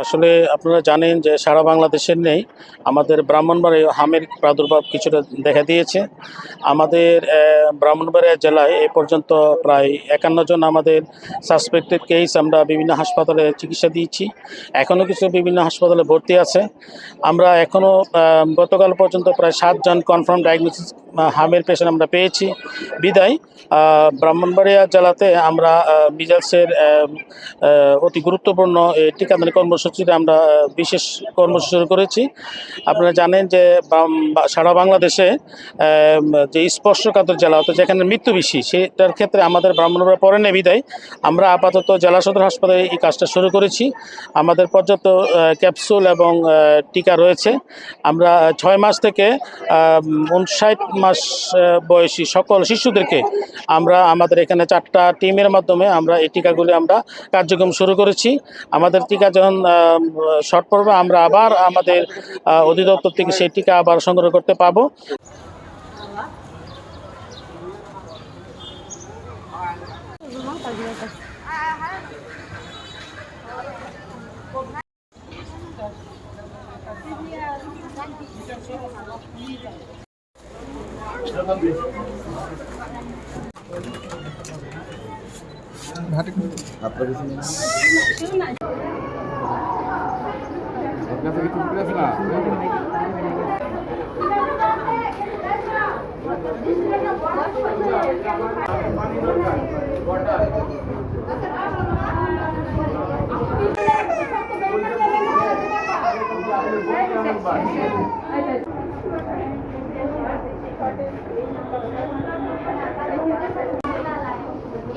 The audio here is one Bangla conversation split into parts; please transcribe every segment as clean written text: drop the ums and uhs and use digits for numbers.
আসলে আপনারা জানেন যে সারা বাংলাদেশের নেই, আমাদের ব্রাহ্মণবাড়িয়া হামের প্রাদুর্ভাব কিছুটা দেখা দিয়েছে। আমাদের ব্রাহ্মণবাড়িয়া জেলায় এ পর্যন্ত প্রায় ৫১ জন আমাদের সাসপেক্টেড কেস আমরা বিভিন্ন হাসপাতালে চিকিৎসা দিয়েছি। এখনও কিছু বিভিন্ন হাসপাতালে ভর্তি আছে। আমরা এখনও গতকাল পর্যন্ত প্রায় ৭ জন কনফার্ম ডায়াগনোসিস হামের পেশেন্ট আমরা পেয়েছি। বিদায় ব্রাহ্মণবাড়িয়া জেলাতে আমরা মিজাইলসের অতি গুরুত্বপূর্ণ এই টিকাদান কর্মসূচিতে আমরা বিশেষ কর্মসূচি শুরু করেছি। আপনারা জানেন যে সারা বাংলাদেশে যে স্পর্শকাতর জেলা অর্থাৎ যেখানে মৃত্যু বেশি সেটার ক্ষেত্রে আমাদের ব্রাহ্মণবাড়িয়া পরে নেই বিদায় আমরা আপাতত জেলা সদর হাসপাতালে এই কাজটা শুরু করেছি। আমাদের পর্যাপ্ত ক্যাপসুল এবং টিকা রয়েছে। আমরা ৬ মাস থেকে ৫৯ মাস বয়সী সকল শিশুদেরকে আমরা আমাদের এখানে ৪টা টিমের মাধ্যমে আমরা এই টিকাগুলি আমরা কার্যক্রম শুরু করেছি। আমাদের টিকা যখন শর্ট পড়বে আমরা আবার আমাদের অধিদপ্তর থেকে সেই টিকা আবার সংগ্রহ করতে পাবো।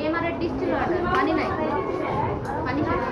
এমআরআই ডিস্টিল অর্ডার পানি নাই পানি গায়ে